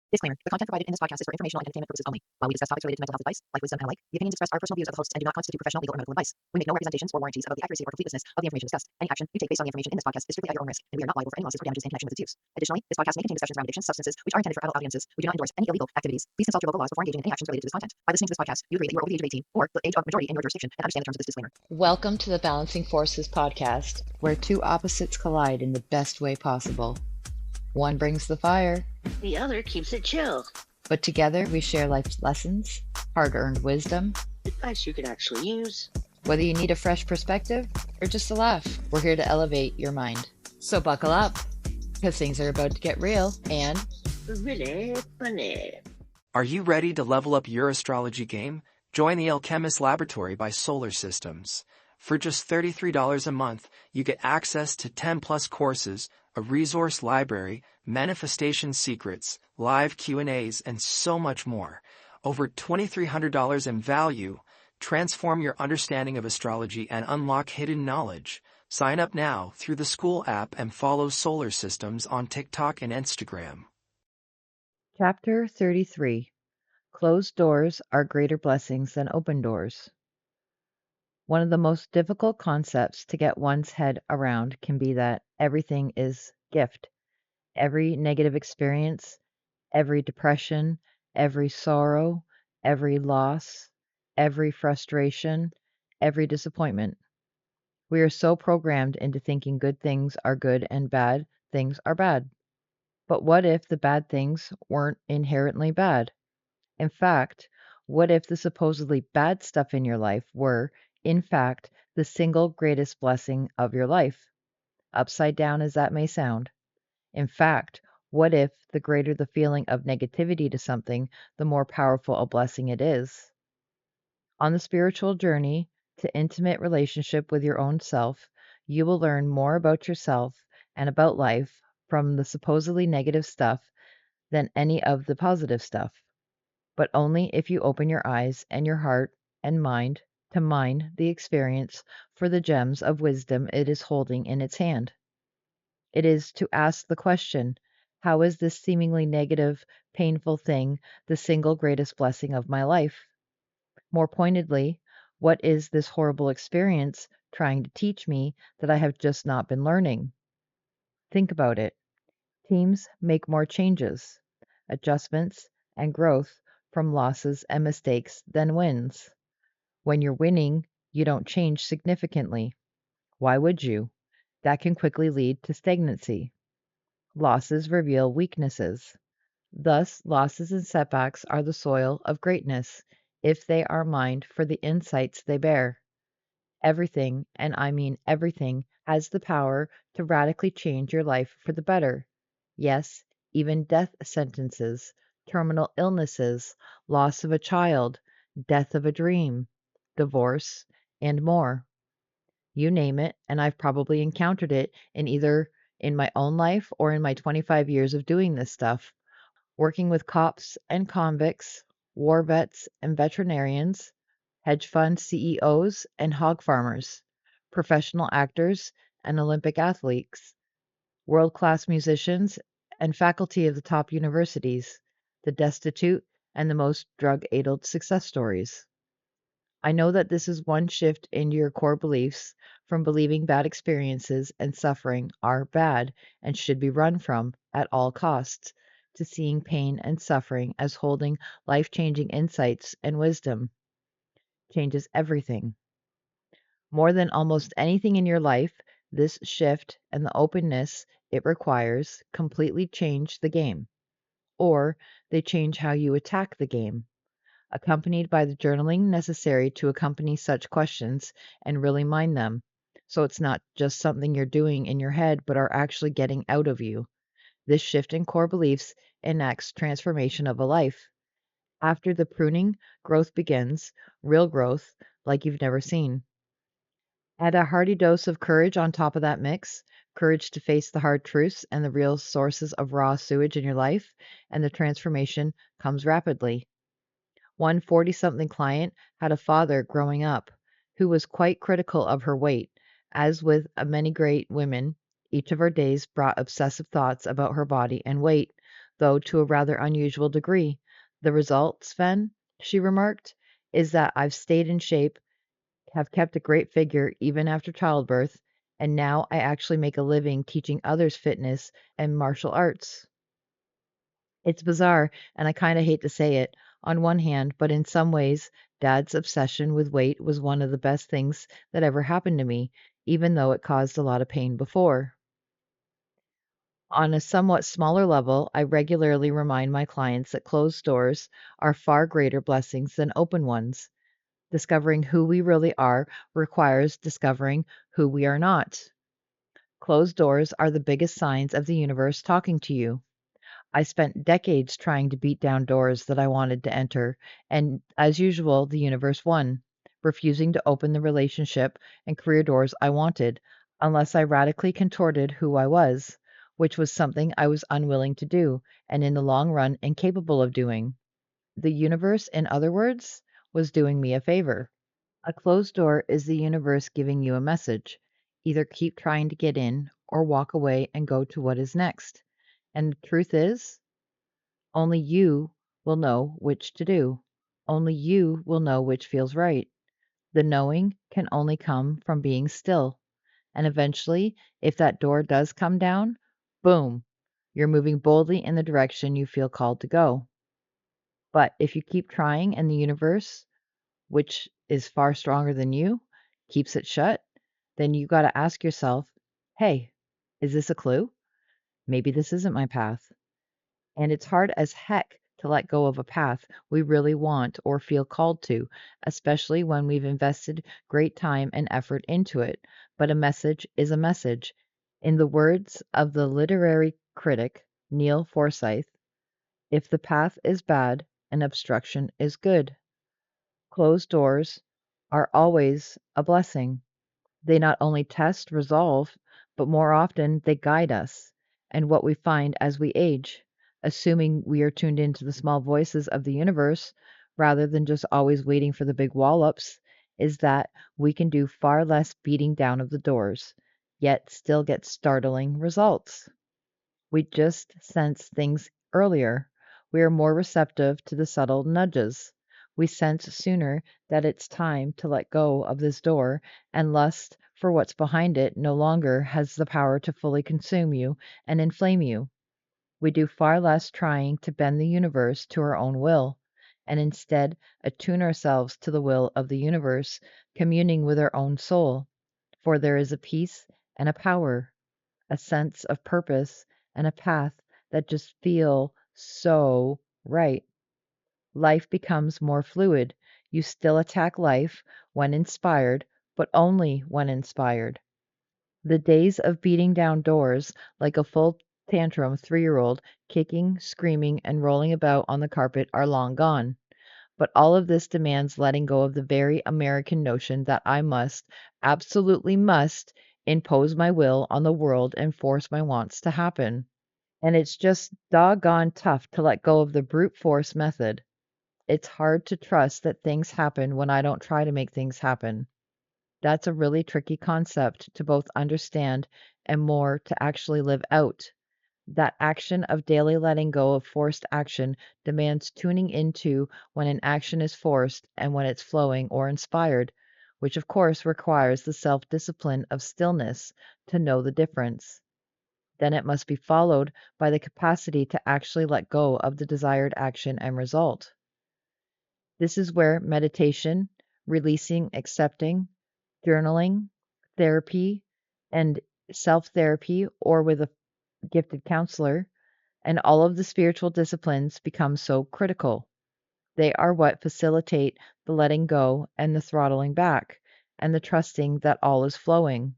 Disclaimer. The content provided in this podcast is for informational and entertainment purposes only. While we discuss topics related to mental health advice, life wisdom, and alike, the opinions expressed are personal views of the hosts and do not constitute professional, legal, or medical advice. We make no representations or warranties about the accuracy or completeness of the information discussed. Any action you take based on the information in this podcast is strictly at your own risk, and we are not liable for any losses or damages in connection with its use. Additionally, this podcast may contain discussions around addictions, substances, which are intended for adult audiences. We do not endorse any illegal activities. Please consult your local laws before engaging in any actions related to this content. By listening to this podcast, you agree that you are over the age of 18 or the age of majority in your jurisdiction and understand the terms of this disclaimer. Welcome to the Balancing Forces podcast, where two opposites collide in the best way possible. One brings the fire, the other keeps it chill. But together we share life's lessons, hard-earned wisdom, advice you can actually use. Whether you need a fresh perspective or just a laugh, we're here to elevate your mind. So buckle up, because things are about to get real and really funny. Are you ready to level up your astrology game? Join the Alchemist Laboratory by Solar Systems. For just $33 a month, you get access to 10+ courses, a resource library, manifestation secrets, live Q&As, and so much more. Over $2,300 in value. Transform your understanding of astrology and unlock hidden knowledge. Sign up now through the school app and follow Solar Systems on TikTok and Instagram. Chapter 33. Closed doors are greater blessings than open doors. One of the most difficult concepts to get one's head around can be that everything is gift. Every negative experience, every depression, every sorrow, every loss, every frustration, every disappointment. We are so programmed into thinking good things are good and bad things are bad. But what if the bad things weren't inherently bad? In fact, what if the supposedly bad stuff in your life were, in fact, the single greatest blessing of your life? Upside down as that may sound. In fact, what if the greater the feeling of negativity to something, the more powerful a blessing it is? On the spiritual journey to intimate relationship with your own self, you will learn more about yourself and about life from the supposedly negative stuff than any of the positive stuff, but only if you open your eyes and your heart and mind to mine the experience for the gems of wisdom it is holding in its hand. It is to ask the question, how is this seemingly negative, painful thing the single greatest blessing of my life? More pointedly, what is this horrible experience trying to teach me that I have just not been learning? Think about it. Teams make more changes, adjustments, and growth from losses and mistakes than wins. When you're winning, you don't change significantly. Why would you? That can quickly lead to stagnancy. Losses reveal weaknesses. Thus, losses and setbacks are the soil of greatness, if they are mined for the insights they bear. Everything, and I mean everything, has the power to radically change your life for the better. Yes, even death sentences, terminal illnesses, loss of a child, death of a dream, divorce, and more. You name it, and I've probably encountered it either in my own life or in my 25 years of doing this stuff, working with cops and convicts, war vets and veterinarians, hedge fund CEOs and hog farmers, professional actors and Olympic athletes, world-class musicians and faculty of the top universities, the destitute and the most drug-addled success stories. I know that this is one shift into your core beliefs from believing bad experiences and suffering are bad and should be run from at all costs, to seeing pain and suffering as holding life-changing insights and wisdom. Changes everything. More than almost anything in your life, this shift and the openness it requires completely change the game, or they change how you attack the game, accompanied by the journaling necessary to accompany such questions and really mind them. So it's not just something you're doing in your head, but are actually getting out of you. This shift in core beliefs enacts transformation of a life. After the pruning, growth begins, real growth like you've never seen. Add a hearty dose of courage on top of that mix, courage to face the hard truths and the real sources of raw sewage in your life, and the transformation comes rapidly. One 40-something client had a father growing up who was quite critical of her weight. As with many great women, each of her days brought obsessive thoughts about her body and weight, though to a rather unusual degree. The result, Sven, she remarked, is that I've stayed in shape, have kept a great figure even after childbirth, and now I actually make a living teaching others fitness and martial arts. It's bizarre, and I kind of hate to say it on one hand, but in some ways, Dad's obsession with weight was one of the best things that ever happened to me, even though it caused a lot of pain before. On a somewhat smaller level, I regularly remind my clients that closed doors are far greater blessings than open ones. Discovering who we really are requires discovering who we are not. Closed doors are the biggest signs of the universe talking to you. I spent decades trying to beat down doors that I wanted to enter, and as usual, the universe won, refusing to open the relationship and career doors I wanted, unless I radically contorted who I was, which was something I was unwilling to do, and in the long run incapable of doing. The universe, in other words, was doing me a favor. A closed door is the universe giving you a message. Either keep trying to get in or walk away and go to what is next. And the truth is, only you will know which to do. Only you will know which feels right. The knowing can only come from being still. And eventually, if that door does come down, boom, you're moving boldly in the direction you feel called to go. But if you keep trying and the universe, which is far stronger than you, keeps it shut, then you got to ask yourself, hey, is this a clue? Maybe this isn't my path. And it's hard as heck to let go of a path we really want or feel called to, especially when we've invested great time and effort into it. But a message is a message. In the words of the literary critic Neil Forsyth, if the path is bad, an obstruction is good. Closed doors are always a blessing. They not only test resolve, but more often they guide us. And what we find as we age, assuming we are tuned into the small voices of the universe, rather than just always waiting for the big wallops, is that we can do far less beating down of the doors, yet still get startling results. We just sense things earlier. We are more receptive to the subtle nudges. We sense sooner that it's time to let go of this door, and lust for what's behind it no longer has the power to fully consume you and inflame you. We do far less trying to bend the universe to our own will, and instead attune ourselves to the will of the universe, communing with our own soul. For there is a peace and a power, a sense of purpose, and a path that just feel so right. Life becomes more fluid. You still attack life when inspired, but only when inspired. The days of beating down doors like a full tantrum 3-year-old, kicking, screaming, and rolling about on the carpet are long gone. But all of this demands letting go of the very American notion that I must, absolutely must, impose my will on the world and force my wants to happen. And it's just doggone tough to let go of the brute force method. It's hard to trust that things happen when I don't try to make things happen. That's a really tricky concept to both understand and more to actually live out. That action of daily letting go of forced action demands tuning into when an action is forced and when it's flowing or inspired, which of course requires the self discipline of stillness to know the difference. Then it must be followed by the capacity to actually let go of the desired action and result. This is where meditation, releasing, accepting, journaling, therapy, and self therapy, or with a gifted counselor, and all of the spiritual disciplines become so critical. They are what facilitate the letting go and the throttling back, and the trusting that all is flowing,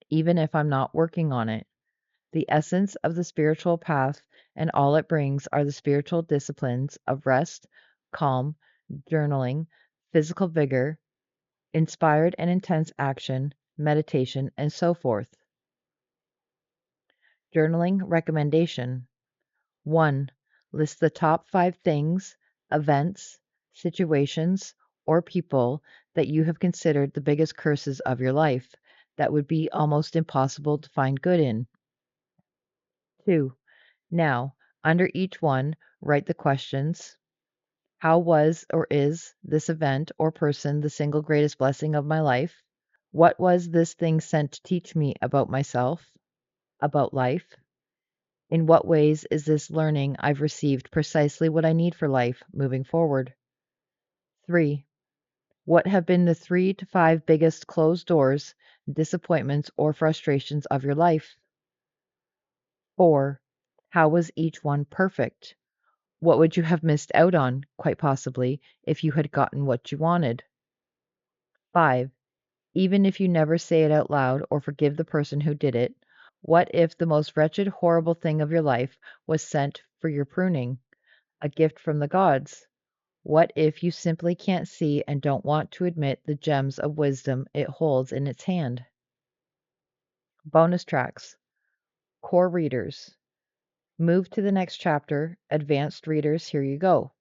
even if I'm not working on it. The essence of the spiritual path and all it brings are the spiritual disciplines of rest, calm, journaling, physical vigor, inspired and intense action, meditation, and so forth. Journaling recommendation 1. List the top 5 things, events, situations, or people that you have considered the biggest curses of your life that would be almost impossible to find good in. 2. Now, Under each one, write the questions. How was or is this event or person the single greatest blessing of my life? What was this thing sent to teach me about myself, about life? In what ways is this learning I've received precisely what I need for life moving forward? 3. What have been the 3 to 5 biggest closed doors, disappointments, or frustrations of your life? 4. How was each one perfect? What would you have missed out on, quite possibly, if you had gotten what you wanted? 5. Even if you never say it out loud or forgive the person who did it, what if the most wretched, horrible thing of your life was sent for your pruning, a gift from the gods? What if you simply can't see and don't want to admit the gems of wisdom it holds in its hand? Bonus tracks. Core readers. Move to the next chapter. Advanced readers, here you go.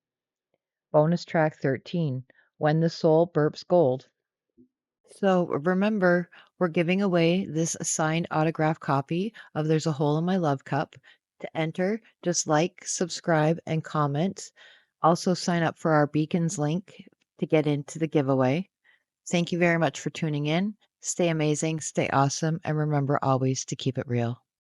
Bonus track 13. When the Soul Burps Gold. So remember, we're giving away this signed autograph copy of There's a Hole in My Love Cup. To enter, just like, subscribe, and comment. Also sign up for our Beacons link to get into the giveaway. Thank you very much for tuning in. Stay amazing, stay awesome, and remember always to keep it real.